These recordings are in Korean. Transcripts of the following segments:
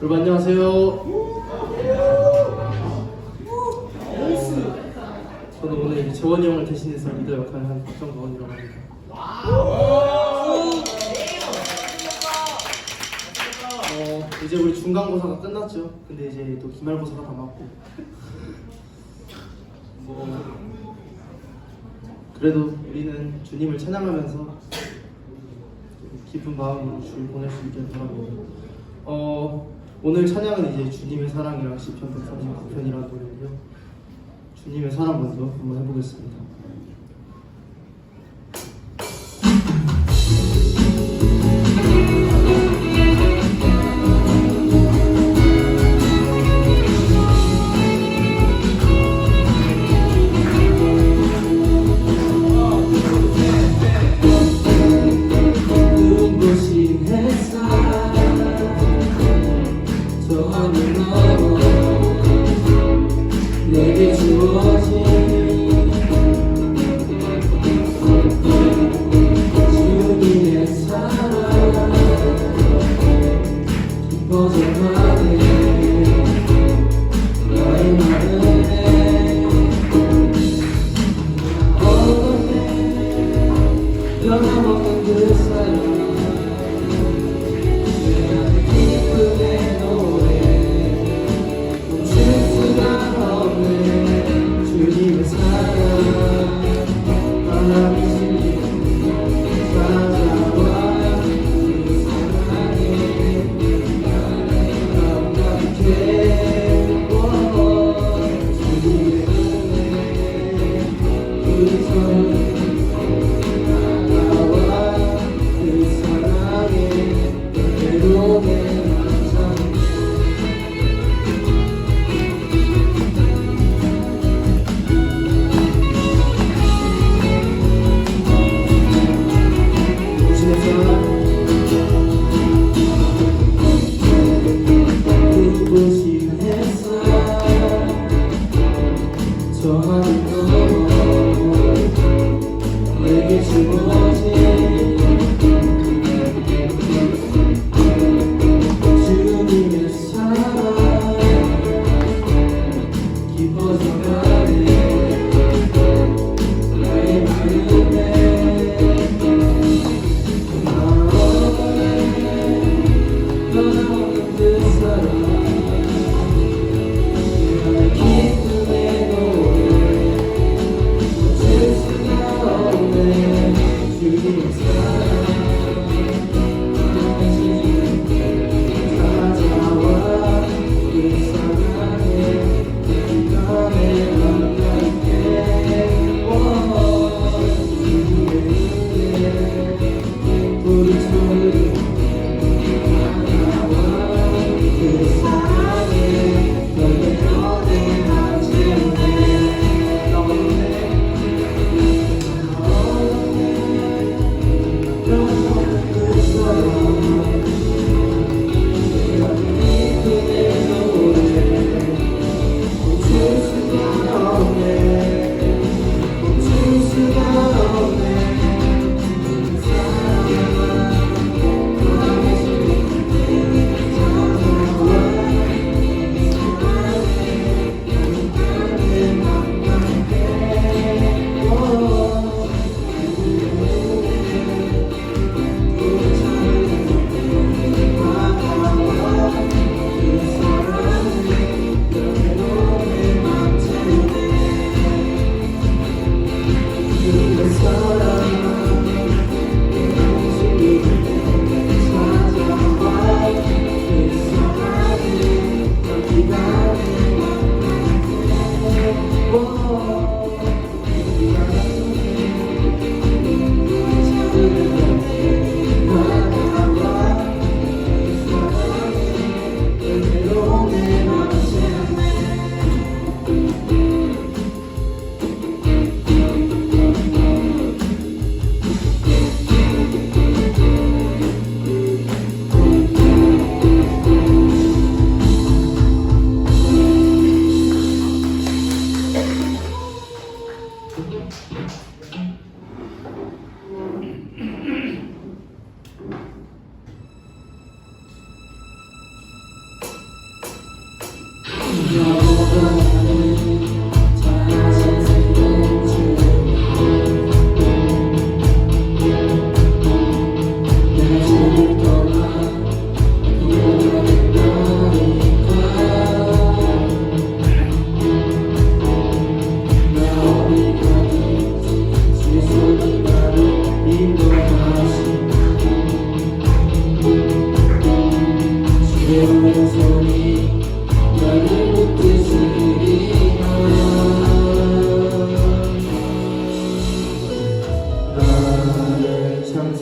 여러분 안녕하세요. 저는 오늘 재원이 형을 대신해서 리더 역할을 한 박정건이라고 합니다. 이제 우리 중간고사가 끝났죠. 근데 이제 또 기말고사가 남았고 그래도 우리는 주님을 찬양하면서 기쁜 마음으로 주를 보낼 수 있길 바랍니다. 오늘 찬양은 이제 주님의 사랑이랑 시편 139편이라는 노래고요. 주님의 사랑 먼저 한번 해보겠습니다. 내게 주어진 주님의 사랑 기뻐져가네 나의 마음에 어둠에 변함없는 그 사랑 기쁨의 노래 멈출 수가 없네 주님의 사랑 하나님이 찾아와 그 사랑에 나의 마음 가득해 주님의 은혜 우리 서로 다가와 그 사랑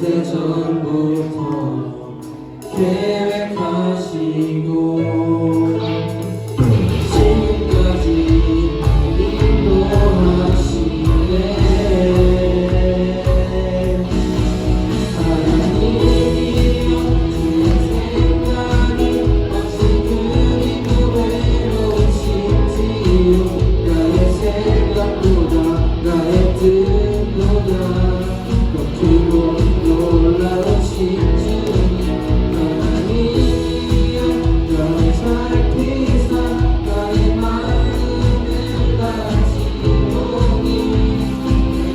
창세전부터 계획하시고 지금까지 인도하시네. 하나님이여 주의 생각이 어찌 그리 외로우신지요. 나의 생각보다 나의 뜻보다 더 크고 놀라우신 주 하나님이여 나를 살피사 나의 마음을 다지오니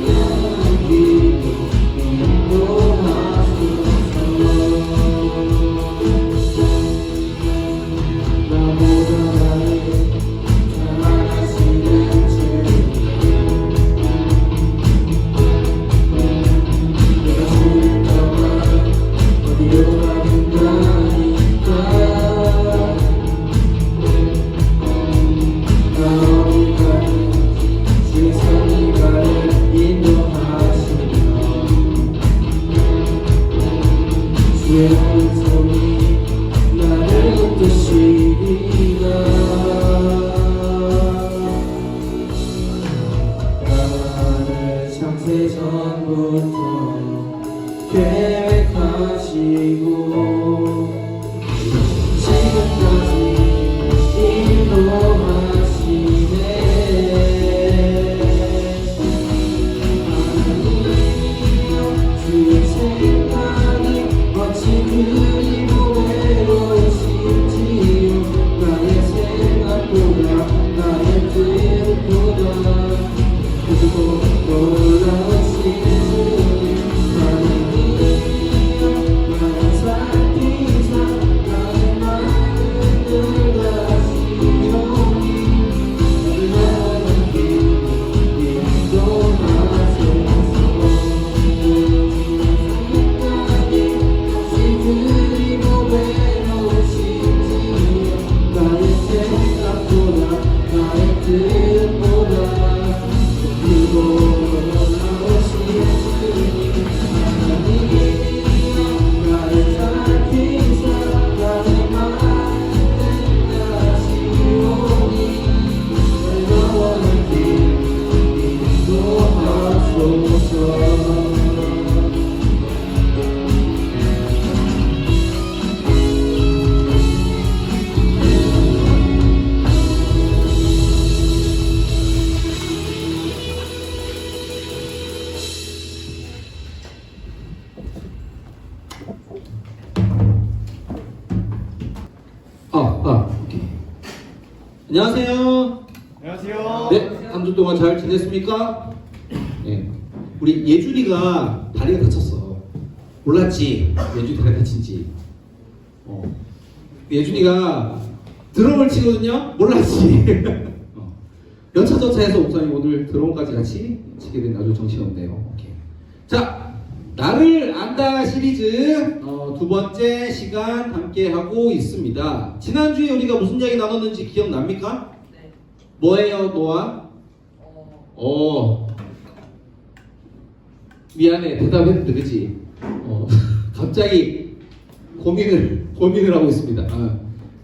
영원한 길로 인도하소서. 나보다 나를 사랑하시는 주 내가 죽을까봐 어디로 가든가니까 나 어디 가든지 주의 손이 나를 인도하시며 주의 손이 나를 붙드시리라. 나를 창세전부터 계획하시고 지금까지 인도하시네. 하나님이여 주의 생각이 어찌 그리 외로우신지요. 나의 생각보다 나의 뜻보다 크고 놀라우신 주님 하나님이여 나를 살피사 나의 마음을 다지오니 나를 영원한 길로 인도하소서. 지금까지 어찌 그리 외로우신지요. 나의 생각보다 나의 뜻보다 그리고 놀라우신 주님 하나님이여 나를 살피사 나의 마음을 다지오니 나를 영원한 길로 인도하소서. 오케이. 안녕하세요. 안녕하세요. 네, 한 주 동안 잘 지냈습니까? 네. 우리 예준이가 다리가 다쳤어. 몰랐지? 예준이 다리가 다친지. 예준이가 드럼을 치거든요? 몰랐지? 연차전차해서 목사님 오늘 드럼까지 같이 치게 된 아주 정신없네요. 오케이. 자, 나를 안다 시리즈 두 번째 시간 함께 하고 있습니다. 지난주에 우리가 무슨 이야기 나눴는지 기억납니까? 네. 뭐예요, 노아? 미안해, 대답했는데, 그치? 갑자기 고민을 하고 있습니다.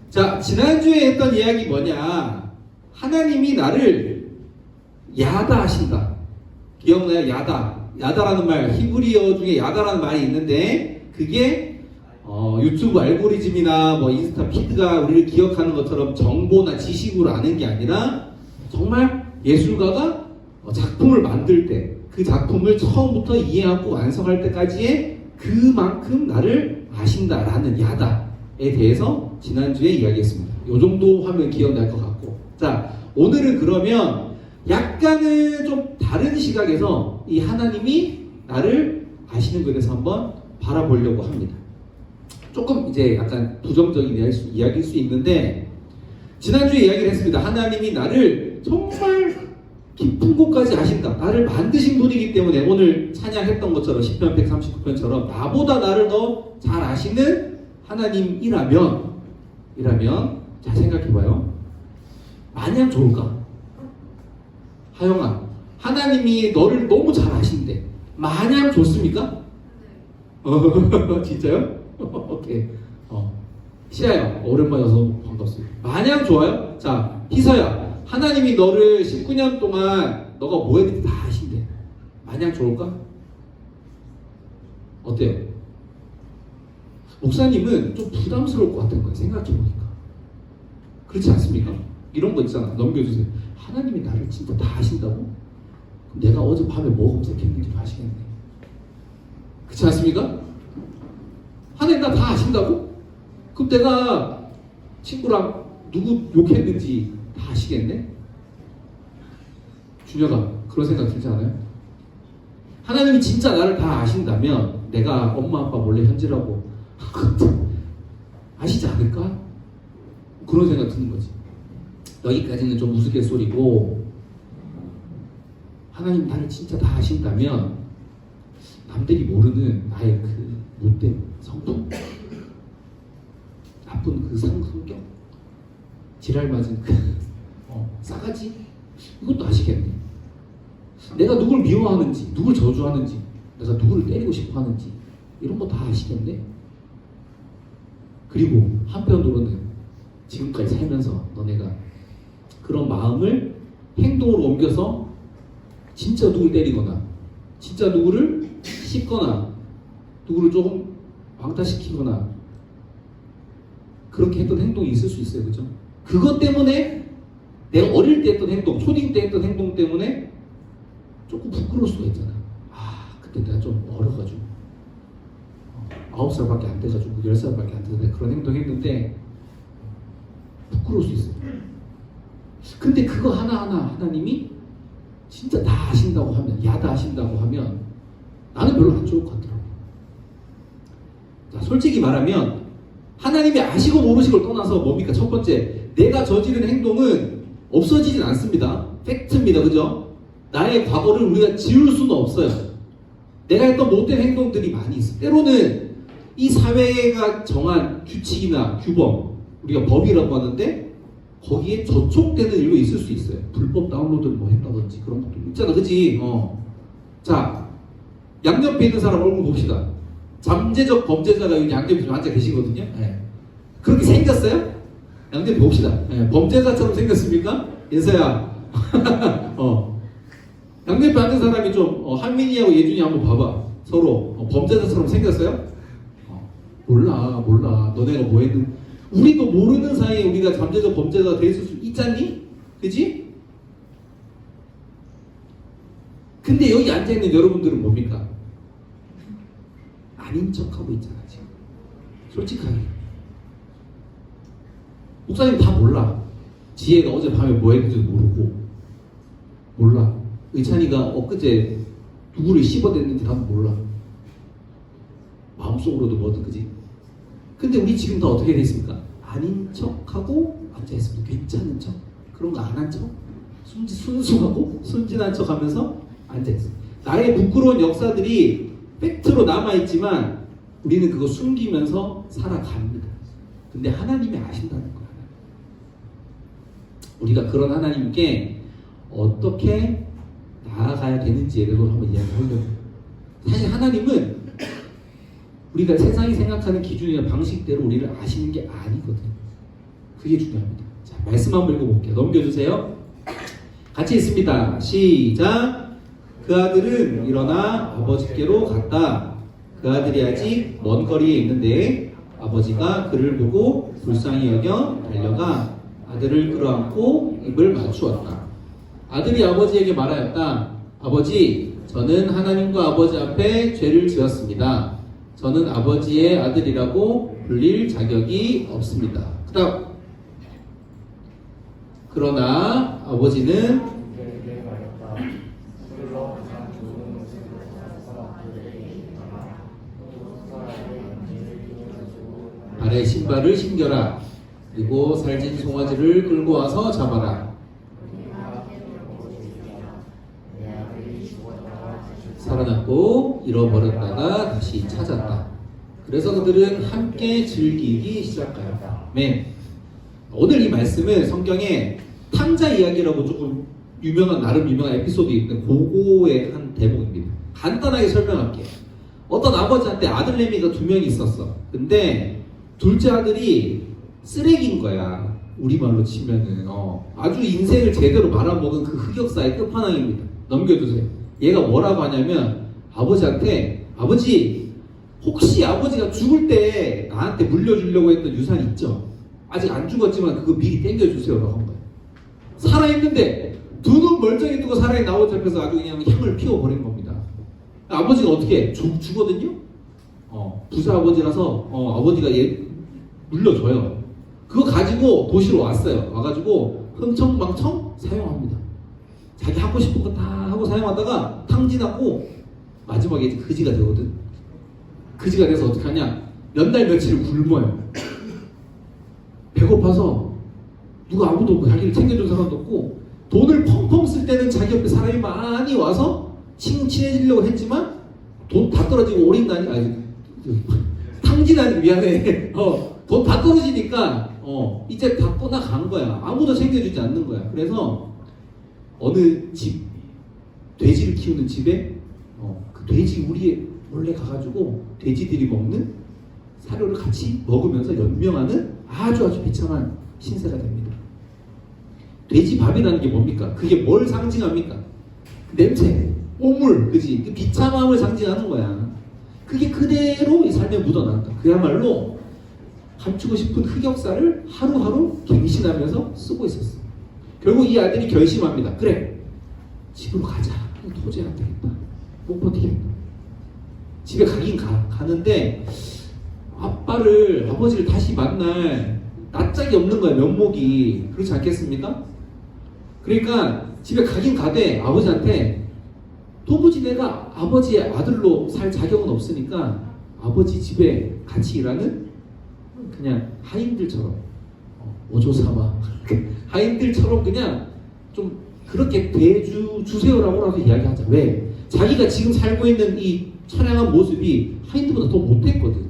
자, 지난주에 했던 이야기 뭐냐? 하나님이 나를 야다 하신다. 기억나요? 야다라는 말, 히브리어 중에 야다라는 말이 있는데, 그게 유튜브 알고리즘이나 뭐 인스타 피드가 우리를 기억하는 것처럼 정보나 지식으로 아는 게 아니라 정말 예술가가 작품을 만들 때 그 작품을 처음부터 이해하고 완성할 때까지의 그만큼 나를 아신다라는 야다에 대해서 지난주에 이야기했습니다. 이 정도 하면 기억날 것 같고, 자, 오늘은 그러면 약간은 좀 다른 시각에서 이 하나님이 나를 아시는 것에 대해서 한번 바라보려고 합니다. 조금 이제 약간 부정적인 이야기일 수 있는데, 지난주에 이야기를 했습니다. 하나님이 나를 정말 깊은 곳까지 아신다. 나를 만드신 분이기 때문에 오늘 찬양했던 것처럼 10편 139편처럼 나보다 나를 더 잘 아시는 하나님이라면 잘 생각해봐요. 마냥 좋을까? 하영아, 하나님이 너를 너무 잘 아신대. 마냥 좋습니까? 진짜요? 오케이. 시아야, 오랜만에 와서 반갑습니다. 마냥 좋아요? 자, 희서야, 하나님이 너를 19년 동안 너가 뭐 했는지 다 아신대. 마냥 좋을까? 어때요? 목사님은 좀 부담스러울 것 같은 거예요. 생각해보니까. 그렇지 않습니까? 이런 거 있잖아. 넘겨주세요. 하나님이 나를 진짜 다 아신다고? 그럼 내가 어젯밤에 뭐 검색했는지도 아시겠네. 그렇지 않습니까? 하나님 나 다 아신다고? 그럼 내가 친구랑 누구 욕했는지 다 아시겠네? 준혁아, 그런 생각 들지 않아요? 하나님이 진짜 나를 다 아신다면 내가 엄마 아빠 몰래 현질하고 아시지 않을까? 그런 생각 드는 거지. 여기까지는 좀 우스갯소리고, 하나님 나를 진짜 다 아신다면 남들이 모르는 나의 그 못된 성품, 나쁜 그 성격, 지랄 맞은 그 싸가지, 이것도 아시겠네. 내가 누굴 미워하는지, 누굴 저주하는지, 내가 누구를 때리고 싶어 하는지, 이런 거 다 아시겠네. 그리고 한편으로는 지금까지 살면서 너네가 그런 마음을 행동으로 옮겨서 진짜 누굴 때리거나, 진짜 누구를 씹거나, 누구를 조금 왕따시키거나, 그렇게 했던 행동이 있을 수 있어요. 그죠? 그것 때문에 내가 어릴 때 했던 행동, 초딩 때 했던 행동 때문에 조금 부끄러울 수가 있잖아. 그때 내가 좀 어려가지고 9살밖에 안 돼가지고 10살밖에 안 돼서 내가 그런 행동 했는데 부끄러울 수 있어요. 근데 그거 하나하나 하나님이 진짜 다 아신다고 하면, 야다 아신다고 하면 나는 별로 안 좋을 것 같더라고요. 자, 솔직히 말하면 하나님이 아시고 모르시고를 떠나서 뭡니까? 첫 번째, 내가 저지른 행동은 없어지진 않습니다. 팩트입니다. 그죠? 나의 과거를 우리가 지울 수는 없어요. 내가 했던 못된 행동들이 많이 있어. 때로는 이 사회가 정한 규칙이나 규범, 우리가 법이라고 하는데 거기에 저촉되는 일도 있을 수 있어요. 불법 다운로드를 뭐 했다든지 그런 것도 있잖아. 그치? 자, 양옆에 있는 사람 얼굴 봅시다. 잠재적 범죄자가 여기 양옆에 앉아 계시거든요. 네. 그렇게 생겼어요? 양옆에 봅시다. 네. 범죄자처럼 생겼습니까? 인서야. 양옆에 앉은 사람이 좀 한민이하고 예준이 한번 봐봐. 서로 범죄자처럼 생겼어요? 몰라. 너네가 뭐 했는? 우리도 모르는 사이에 우리가 잠재적 범죄자가 돼 있을 수 있잖니? 그지? 근데 여기 앉아있는 여러분들은 뭡니까? 아닌 척하고 있잖아 지금. 솔직하게 목사님 다 몰라. 지혜가 어젯밤에 뭐 했는지도 모르고, 몰라. 의찬이가 엊그제 누구를 씹어댔는지 다 몰라. 마음속으로도 뭐든. 그지? 근데 우리 지금 다 어떻게 돼 있습니까? 아닌 척하고 앉아있습니다. 괜찮은 척, 그런 거 안 한 척, 순수하고 순진한 척 하면서 앉아있습니다. 나의 부끄러운 역사들이 팩트로 남아있지만 우리는 그거 숨기면서 살아갑니다. 근데 하나님이 아신다는 거야. 우리가 그런 하나님께 어떻게 나아가야 되는지에 대해서 한번 이야기하려고. 사실 하나님은 우리가 세상이 생각하는 기준이나 방식대로 우리를 아시는 게 아니거든요. 그게 중요합니다. 자, 말씀 한번 읽어볼게요. 넘겨주세요. 같이 읽습니다. 시작. 그 아들은 일어나 아버지께로 갔다. 그 아들이 아직 먼 거리에 있는데 아버지가 그를 보고 불쌍히 여겨 달려가 아들을 끌어안고 입을 맞추었다. 아들이 아버지에게 말하였다. 아버지, 저는 하나님과 아버지 앞에 죄를 지었습니다. 저는 아버지의 아들이라고 불릴 자격이 없습니다. 그다음, 그러나 아버지는 발에 신발을 신겨라. 그리고 살찐 송아지를 끌고 와서 잡아라. 살아났고 잃어버렸다가 다시 찾았다. 그래서 그들은 함께 즐기기 시작하였다. 네. 오늘 이 말씀은 성경에 탐자 이야기라고 조금 나름 유명한 에피소드 있는 고고의 한 대목입니다. 간단하게 설명할게요. 어떤 아버지한테 아들내미가 2명이 있었어. 근데 둘째 아들이 쓰레기인 거야. 우리말로 치면은 아주 인생을 제대로 말아먹은 그 흑역사의 끝판왕입니다. 넘겨주세요. 얘가 뭐라고 하냐면 아버지한테, 아버지 혹시 아버지가 죽을 때 나한테 물려주려고 했던 유산 있죠? 아직 안 죽었지만 그거 미리 땡겨주세요 라고 한 거야. 살아있는데 두 눈 멀쩡히 뜨고 살아있는 아버지 앞에서 아주 그냥 향을 피워버린 겁니다. 아버지가 어떻게 해? 죽거든요? 부자 아버지라서 아버지가 얘 물려줘요. 그거 가지고 도시로 왔어요. 와가지고 흥청망청 사용합니다. 자기 하고 싶은 거 다 하고 사용하다가 탕진하고 마지막에 이제 그지가 되거든. 그지가 돼서 어떻게 하냐? 몇 날 며칠을 굶어요. 배고파서 누가 아무도 없고 자기를 챙겨준 사람도 없고 돈을 펑펑 쓸 때는 자기 옆에 사람이 많이 와서 친해지려고 했지만 돈 다 떨어지고 오링나니 탕진하니 미안해. 돈 다 떨어지니까 이제 다 떠나간 거야. 아무도 챙겨주지 않는 거야. 그래서 어느 집 돼지를 키우는 집에 그 돼지 우리에 몰래 가가지고 돼지들이 먹는 사료를 같이 먹으면서 연명하는 아주 비참한 신세가 됩니다. 돼지 밥이라는 게 뭡니까? 그게 뭘 상징합니까? 그 냄새, 오물, 그지? 그 비참함을 상징하는 거야. 그게 그대로 이 삶에 묻어난다. 그야말로 감추고 싶은 흑역사를 하루하루 갱신하면서 쓰고 있었어. 결국 이 아들이 결심합니다. 그래, 집으로 가자. 도저히 안 되겠다. 못 버티겠다. 집에 가긴 가는데 아버지를 다시 만날 낯짝이 없는 거야. 면목이. 그렇지 않겠습니까? 그러니까 집에 가긴 가되 아버지한테 도무지 내가 아버지의 아들로 살 자격은 없으니까 아버지 집에 같이 일하는 그냥 하인들처럼 오조삼아 하인들처럼 그냥 좀 그렇게 대주세요라고라도 이야기하자. 왜? 자기가 지금 살고 있는 이 처량한 모습이 하인들보다 더 못했거든.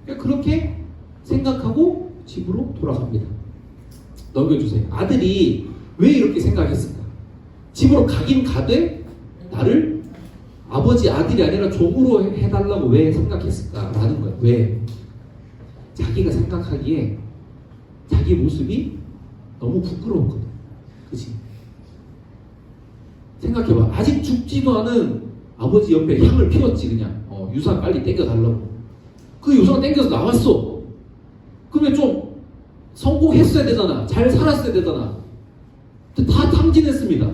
그러니까 그렇게 생각하고 집으로 돌아갑니다. 넘겨주세요. 아들이 왜 이렇게 생각했을까? 집으로 가긴 가되 나를 아버지 아들이 아니라 종으로 해달라고 왜 생각했을까라는 거야. 왜? 자기가 생각하기에 자기 모습이 너무 부끄러웠거든. 그치? 생각해봐. 아직 죽지도 않은 아버지 옆에 향을 피웠지. 그냥 유산 빨리 땡겨달라고. 그 유산 땡겨서 나왔어. 그러면 좀 성공했어야 되잖아. 잘 살았어야 되잖아. 근데 다 탕진했습니다.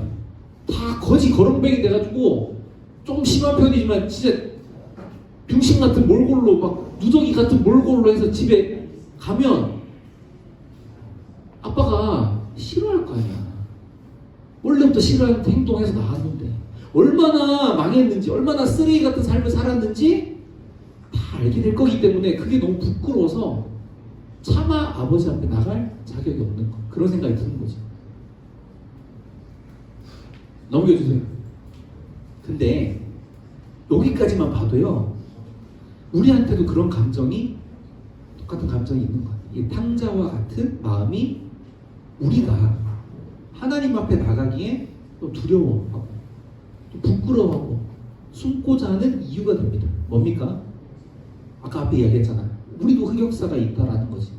다 거지 거렁뱅이 돼가지고 좀 심한 편이지만 진짜 병신 같은 몰골로 막 누더기 같은 몰골로 해서 집에 가면 아빠가 싫어할 거 아니야. 원래부터 싫어하는 행동해서 나왔는데 얼마나 망했는지, 얼마나 쓰레기 같은 삶을 살았는지 다 알게 될 거기 때문에 그게 너무 부끄러워서 차마 아버지 앞에 나갈 자격이 없는 거. 그런 생각이 드는 거지. 넘겨주세요. 근데 여기까지만 봐도요, 우리한테도 그런 감정이, 똑같은 감정이 있는 거야. 이 탕자와 같은 마음이 우리가 하나님 앞에 나가기에 또 두려워하고 또 부끄러워하고 숨고자 하는 이유가 됩니다. 뭡니까? 아까 앞에 이야기했잖아. 우리도 흑역사가 있다라는 거지.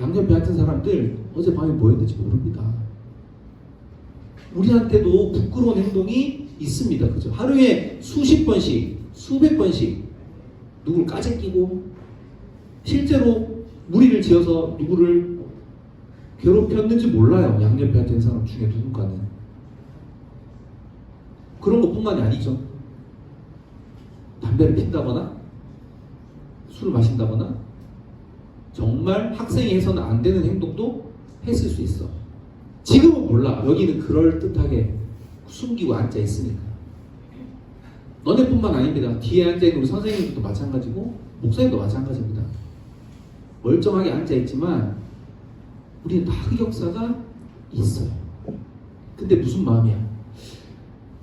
양옆에 앉은 사람들 어젯밤에 뭐 했는지 모릅니다. 우리한테도 부끄러운 행동이 있습니다. 그죠? 하루에 수십 번씩, 수백 번씩 누굴 까재끼고 실제로 무리를 지어서 누구를 괴롭혔는지 몰라요. 양옆에 앉은 사람 중에 누군가는. 그런 것뿐만이 아니죠. 담배를 핀다거나 술을 마신다거나 정말 학생이 해서는 안 되는 행동도 했을 수 있어. 지금은 몰라. 여기는 그럴듯하게 숨기고 앉아 있으니까. 너네뿐만 아닙니다. 뒤에 앉아 있는 우리 선생님들도 마찬가지고 목사님도 마찬가지입니다. 멀쩡하게 앉아 있지만 우리는 다 흑역사가 있어요. 근데 무슨 마음이야?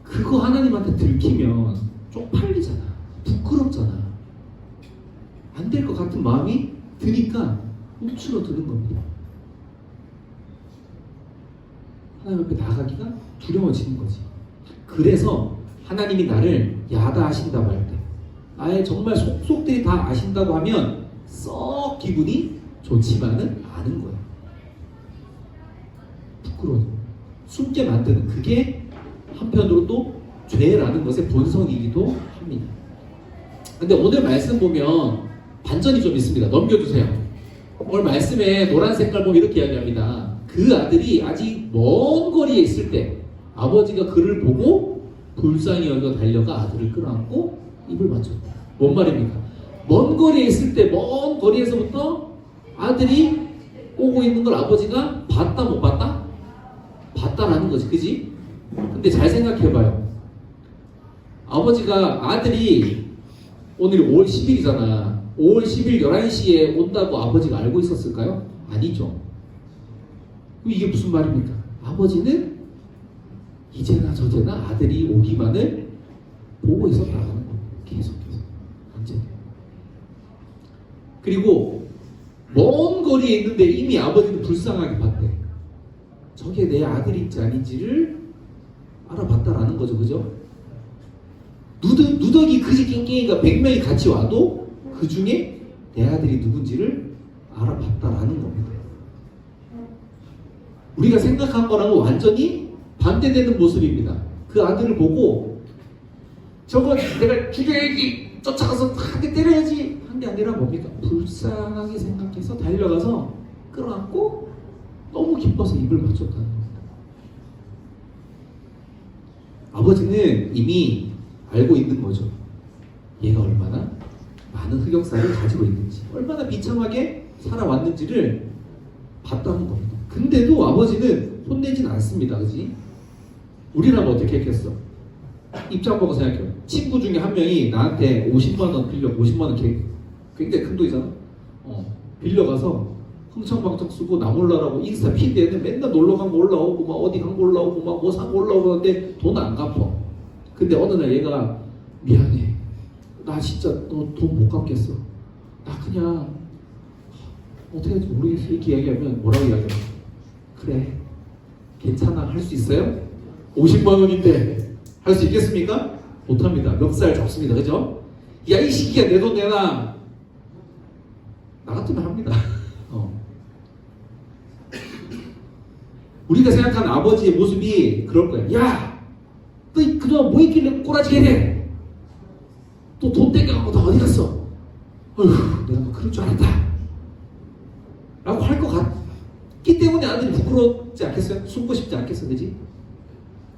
그거 하나님한테 들키면 쪽팔리잖아. 부끄럽잖아. 안 될 것 같은 마음이 드니까 움츠러드는 겁니다. 하나님 앞에 나가기가 두려워지는 거지. 그래서 하나님이 나를 야다하신다고 할 때, 나의 정말 속속들이 다 아신다고 하면 썩 기분이 좋지만은 않은 거예요. 부끄러워, 숨게 만드는 그게 한편으로 또 죄라는 것의 본성이기도 합니다. 근데 오늘 말씀 보면 반전이 좀 있습니다. 넘겨주세요. 오늘 말씀에 노란 색깔 보면 이렇게 이야기합니다. 그 아들이 아직 먼 거리에 있을 때 아버지가 그를 보고 불쌍히 여겨 달려가 아들을 끌어안고 입을 맞췄다. 뭔 말입니까? 먼 거리에 있을 때 먼 거리에서부터 아들이 오고 있는 걸 아버지가 봤다 못 봤다? 봤다라는 거지, 그지? 근데 잘 생각해봐요. 아버지가 아들이 오늘이 5월 10일이잖아. 5월 10일 11시에 온다고 아버지가 알고 있었을까요? 아니죠. 이게 무슨 말입니까? 아버지는 이제나 저제나 아들이 오기만을 보고 있었다는 거예요. 계속해서. 언제? 그리고 먼 거리에 있는데 이미 아버지는 불쌍하게 봤대. 저게 내 아들인지 아닌지를 알아봤다라는 거죠. 그죠? 누더기 그지 깽깽이가 100명이 같이 와도 그 중에 내 아들이 누군지를 알아봤다라는 겁니다. 우리가 생각한 거랑은 완전히 반대되는 모습입니다. 그 아들을 보고 저거 내가 죽여야지, 쫓아가서 한 대 때려야지 한 게 아니라 뭡니까? 불쌍하게 생각해서 달려가서 끌어안고 너무 기뻐서 입을 맞췄다는 겁니다. 아버지는 이미 알고 있는 거죠. 얘가 얼마나 많은 흑역사를 가지고 있는지, 얼마나 비참하게 살아왔는지를 봤다는 겁니다. 근데도 아버지는 혼내진 않습니다. 그지? 우리라면 어떻게 했겠어? 입장 보고 생각해요. 친구 중에 한 명이 나한테 50만원 빌려, 50만원 굉장히 큰 돈이잖아. 빌려가서 흥청망청 쓰고 나 몰라라고 인스타 피드에는 맨날 놀러 간 거 올라오고 막 어디 간 거 올라오고 막 뭐 산 거 올라오고 하는데 돈 안 갚아. 근데 어느 날 얘가 미안해. 나 진짜 너 돈 못 갚겠어. 나 그냥 어떻게 할지 모르겠어. 이렇게 이야기하면 뭐라고 이야기해? 그래. 괜찮아. 할 수 있어요? 50만 원인데 할 수 있겠습니까? 못합니다. 멱살 잡습니다. 그죠? 야, 이 시기야 내 돈 내놔. 나 같으면 합니다. 우리가 생각하는 아버지의 모습이 그럴 거야. 야! 너 그동안 뭐 있길래 꼬라지게 해? 또 돈 땡겨갖고 너 어디 갔어? 어휴, 내가 뭐 그럴 줄 알았다. 라고 할 것 같기 때문에 아들이 부끄럽지 않겠어요? 숨고 싶지 않겠어, 그지?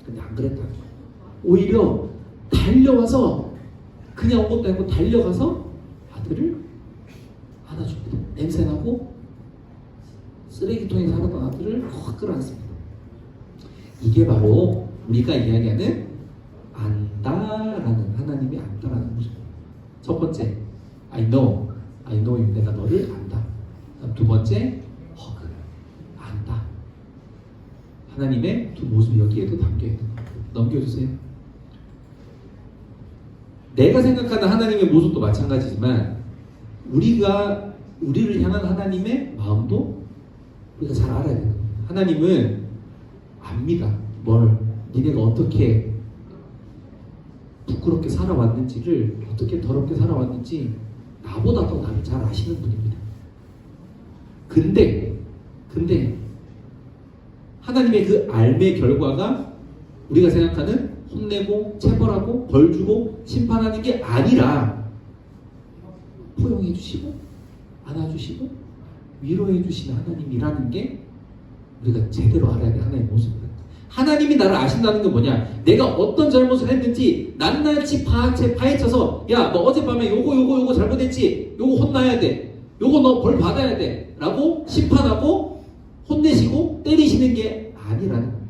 근데 안 그랬다. 오히려 달려와서 그냥 온 것도 아니고 달려가서 아들을 안아줍니다. 냄새나고 쓰레기통에 살았던 아들을 확 끌어안습니다. 이게 바로 우리가 이야기하는 안다라는, 하나님이 안다라는 모습입니다. 첫 번째, I know you. 내가 너를 안다. 두 번째, 허그, 안다. 하나님의 두 모습이 여기에도 담겨 있는 겁니다. 넘겨주세요. 내가 생각하는 하나님의 모습도 마찬가지지만 우리를 향한 하나님의 마음도 우리가 잘 알아야 돼요. 하나님은 압니다. 니네가 어떻게 부끄럽게 살아왔는지를, 어떻게 더럽게 살아왔는지 나보다 더 나를 잘 아시는 분입니다. 근데 하나님의 그 알의 결과가 우리가 생각하는 혼내고 체벌하고 벌주고 심판하는 게 아니라 포용해 주시고 안아주시고 위로해 주시는 하나님이라는 게 우리가 제대로 알아야 될 하나님의 모습입니다. 하나님이 나를 아신다는 건 뭐냐? 내가 어떤 잘못을 했는지 낱낱이 파헤쳐서 야, 너 어젯밤에 요거 잘못했지? 요거 혼나야 돼. 요거 너 벌 받아야 돼. 라고 심판하고 혼내시고 때리시는 게 아니라는 겁니다.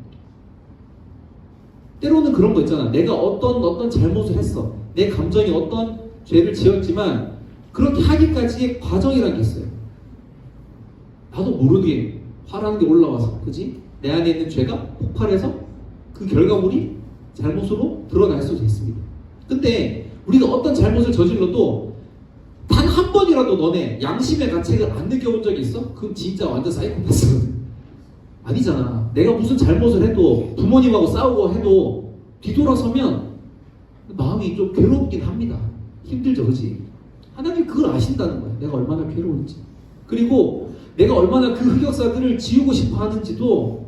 때로는 그런 거 있잖아. 내가 어떤 잘못을 했어. 내 감정이 어떤 죄를 지었지만 그렇게 하기까지의 과정이라는 게 있어요. 나도 모르게 화라는 게 올라와서, 그지? 내 안에 있는 죄가 폭발해서 그 결과물이 잘못으로 드러날 수도 있습니다. 근데 우리가 어떤 잘못을 저질러도 단 한 번이라도 너네 양심의 가책을 안 느껴본 적이 있어? 그럼 진짜 완전 사이코패스거든. 아니잖아. 내가 무슨 잘못을 해도 부모님하고 싸우고 해도 뒤돌아서면 마음이 좀 괴롭긴 합니다. 힘들죠, 그렇지? 하나님 그걸 아신다는 거야. 내가 얼마나 괴로운지. 그리고 내가 얼마나 그 흑역사들을 지우고 싶어 하는지도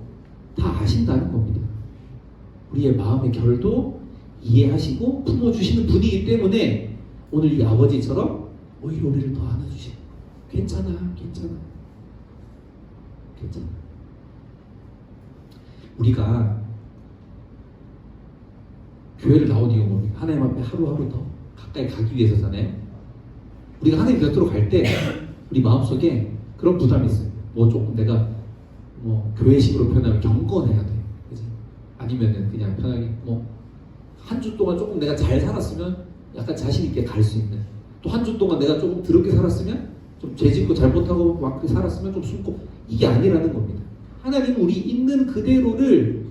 다 아신다는 겁니다. 우리의 마음의 결도 이해하시고 품어주시는 분이기 때문에 오늘 이 아버지처럼 오히려 우리를 더 안아주시고 괜찮아, 괜찮아, 괜찮아. 우리가 교회를 나온 이유가 뭡니까? 하나님 앞에 하루하루 더 가까이 가기 위해서잖아요. 우리가 하나님 곁으로 갈 때 우리 마음속에 그런 부담이 있어요. 뭐 조금 내가 뭐 교회식으로 표현하면 경건해야 돼. 그치? 아니면은 그냥 편하게 뭐 한 주 동안 조금 내가 잘 살았으면 약간 자신 있게 갈 수 있는, 또 한 주 동안 내가 조금 더럽게 살았으면 좀 죄짓고 잘못하고 막 살았으면 좀 숨고, 이게 아니라는 겁니다. 하나님은 우리 있는 그대로를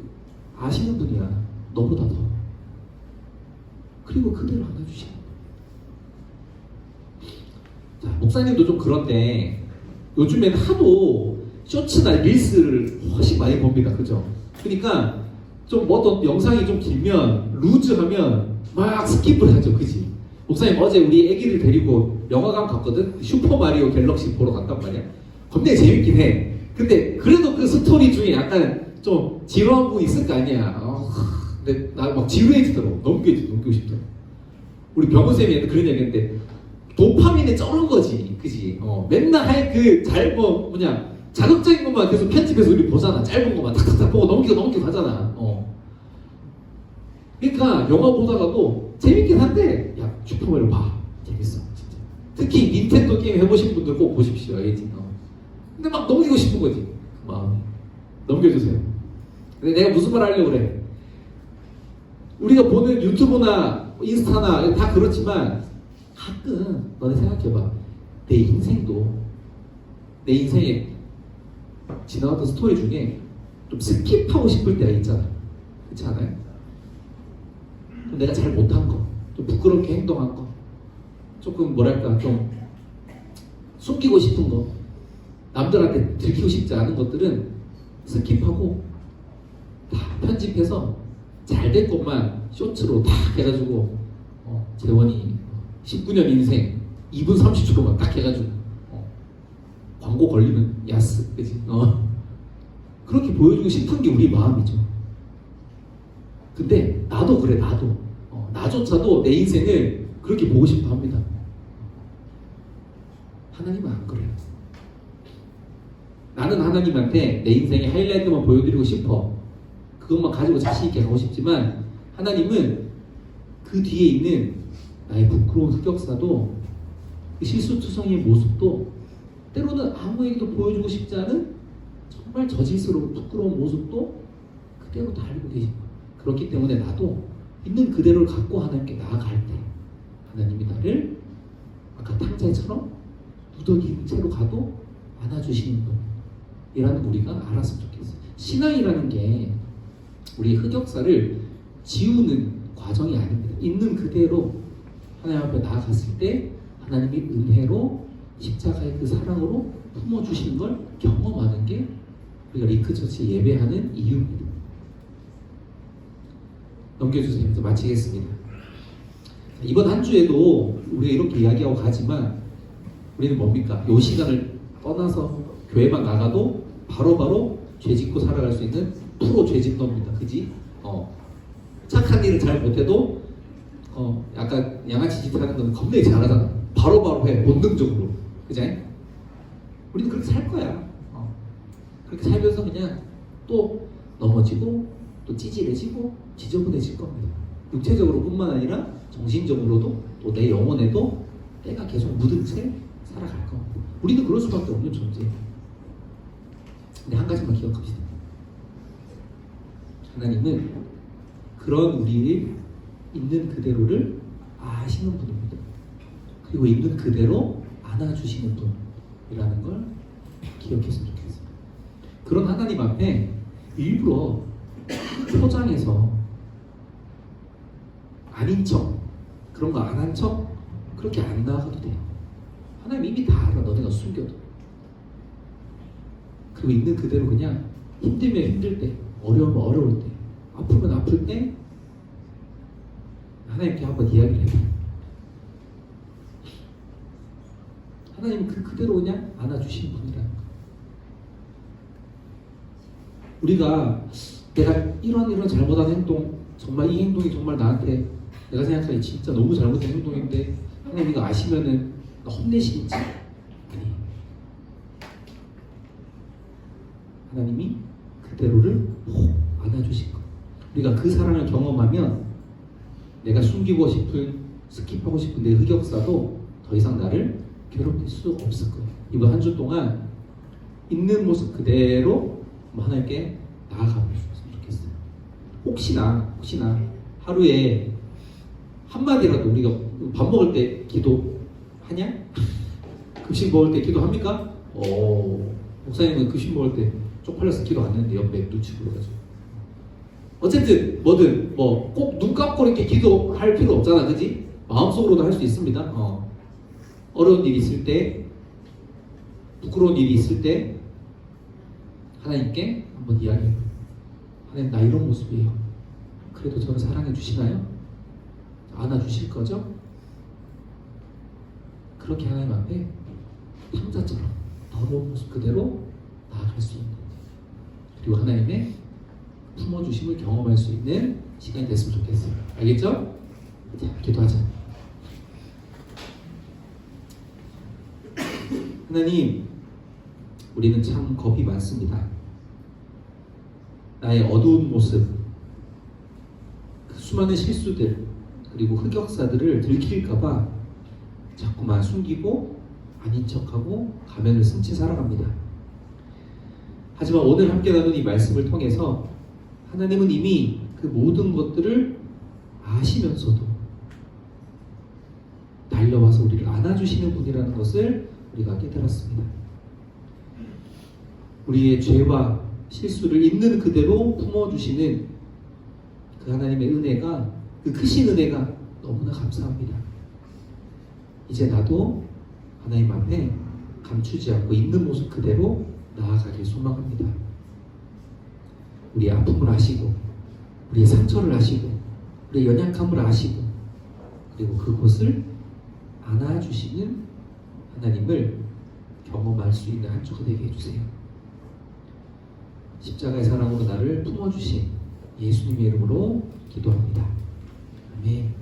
아시는 분이야. 너보다 더. 그리고 그대로 안아주시는 거야. 자, 목사님도 좀 그런데 요즘엔 하도 쇼츠나 릴스를 훨씬 많이 봅니다. 그죠? 그러니까 좀 뭐 어떤 영상이 좀 길면 루즈하면 막 스킵을 하죠. 그지? 목사님 어제 우리 애기를 데리고 영화관 갔거든? 슈퍼마리오 갤럭시 보러 갔단 말이야. 겁나 재밌긴 해. 근데 그래도 그 스토리 중에 약간 좀 지루한 부분이 있을 거 아니야. 근데 나 막 지루해지더라고. 넘기고 싶더라고. 우리 병호쌤이 그런 얘기 했는데 도파민에 쩌는 거지. 그지? 맨날 할 그 뭐냐 자극적인 것만 계속 편집해서 우리 보잖아. 짧은 것만 탁탁탁 보고 넘기고 하잖아. 그러니까 영화 보다가도 재밌긴 한데 야 슈퍼마리오 봐. 재밌어 진짜. 특히 닌텐도 게임 해보신 분들 꼭 보십시오. 알겠지? 근데 막 넘기고 싶은 거지. 마음이. 넘겨주세요. 근데 내가 무슨 말 하려고 그래. 우리가 보는 유튜브나 인스타나 다 그렇지만 가끔 너네 생각해봐. 내 인생에 지나갔던 스토리 중에 좀 스킵하고 싶을 때가 있잖아. 그렇지 않아요? 좀 내가 잘 못한 거, 좀 부끄럽게 행동한 거, 조금 뭐랄까 좀 숨기고 싶은 거, 남들한테 들키고 싶지 않은 것들은 스킵하고 다 편집해서 잘 된 것만 쇼츠로 다 해가지고 재원이 19년 인생 2분 30초만 딱 해가지고 광고 걸리면 야스, 그지? 그렇게 보여주고 싶은 게 우리 마음이죠. 근데 나도 그래, 나조차도 내 인생을 그렇게 보고 싶어 합니다. 하나님은 안 그래요. 나는 하나님한테 내 인생의 하이라이트만 보여드리고 싶어. 그것만 가지고 자신 있게 가고 싶지만 하나님은 그 뒤에 있는 나의 부끄러운 흑역사도, 그 실수투성이의 모습도, 때로는 아무에게도 보여주고 싶지 않은 정말 저질스러운 부끄러운 모습도 그대로 다 알고 계신 거예요. 그렇기 때문에 나도 있는 그대로를 갖고 하나님께 나아갈 때 하나님이 나를 아까 탕자처럼 무더기인 채로 가도 안아주시는 분이라는 거 우리가 알았으면 좋겠어요. 신앙이라는 게 우리 흑역사를 지우는 과정이 아닙니다. 있는 그대로 하나님 앞에 나아갔을 때 하나님이 은혜로 십자가의 그 사랑으로 품어주시는 걸 경험하는 게 우리가 링크처치 예배하는 이유입니다. 넘겨주세요. 이제 마치겠습니다. 이번 한 주에도 우리가 이렇게 이야기하고 가지만 우리는 뭡니까? 이 시간을 떠나서 교회만 나가도 바로바로 죄짓고 살아갈 수 있는 프로 죄짓너입니다. 그지? 착한 일을 잘 못해도 약간 양아치 짓 하는 건 겁나게 잘하잖아. 바로바로 해. 본능적으로. 그지? 우리는 그렇게 살 거야. 그렇게 살면서 그냥 또 넘어지고 또 찌질해지고 지저분해질 겁니다. 육체적으로 뿐만 아니라 정신적으로도 또 내 영혼에도 때가 계속 묻은 채 살아갈 겁니다. 우리는 그럴 수밖에 없는 존재예요. 근데 한 가지만 기억합시다. 하나님은 그런 우리를 있는 그대로를 아시는 분입니다. 그리고 있는 그대로 안아주시는 분이라는 걸 기억했으면 좋겠습니다. 그런 하나님 앞에 일부러 포장해서 아닌 척, 그런 거 안 한 척 그렇게 안 나가도 돼요. 하나님 이미 다 알아. 너네가 숨겨도. 그리고 있는 그대로 그냥 힘들면 힘들 때, 어려우면 어려울 때, 아프면 아플 때 하나님께 한번 이야기를 해봐. 하나님은 그대로 그냥 안아주신 분이라는 거. 우리가 내가 이런 잘못한 행동, 정말 이 행동이 정말 나한테 내가 생각하기에 진짜 너무 잘못된 행동인데 하나님 이거 아시면은 나 혼내시겠지? 아니, 하나님이 그대로를 꼭 안아주신 거. 우리가 그 사랑을 경험하면 내가 숨기고 싶은, 스킵하고 싶은 내 흑역사도 더 이상 나를 괴롭힐 수 없을 거예요. 이번 한 주 동안 있는 모습 그대로 하나님께 나아가면 좋겠어요. 혹시나 하루에 한마디라도 우리가 밥 먹을 때 기도하냐? 급식 먹을 때 기도합니까? 목사님은 급식 먹을 때 쪽팔려서 기도 안 했는데 옆에 눈치 보여가지고. 어쨌든 뭐든 뭐 꼭 눈 감고 이렇게 기도할 필요 없잖아, 그지? 마음속으로도 할 수 있습니다. 어려운 일이 있을 때, 부끄러운 일이 있을 때 하나님께 한번 이야기해. 하나님, 나 이런 모습이에요. 그래도 저를 사랑해 주시나요? 안아주실 거죠? 그렇게 하나님 앞에 탕자처럼 더러운 모습 그대로 나아갈 수 있는, 그리고 하나님의 품어주심을 경험할 수 있는 시간이 됐으면 좋겠어요. 알겠죠? 자, 기도하자. 하나님, 우리는 참 겁이 많습니다. 나의 어두운 모습, 그 수많은 실수들, 그리고 흑역사들을 들킬까봐 자꾸만 숨기고 아닌 척하고 가면을 쓴 채 살아갑니다. 하지만 오늘 함께 나눈 이 말씀을 통해서 하나님은 이미 그 모든 것들을 아시면서도 달려와서 우리를 안아주시는 분이라는 것을 우리가 깨달았습니다. 우리의 죄와 실수를 있는 그대로 품어주시는 그 하나님의 은혜가, 그 크신 은혜가 너무나 감사합니다. 이제 나도 하나님 앞에 감추지 않고 있는 모습 그대로 나아가길 소망합니다. 우리의 아픔을 아시고, 우리의 상처를 아시고, 우리의 연약함을 아시고, 그리고 그곳을 안아주시는 하나님을 경험할 수 있는 한 주가 되게 해주세요. 십자가의 사랑으로 나를 품어주신 예수님의 이름으로 기도합니다. 아멘.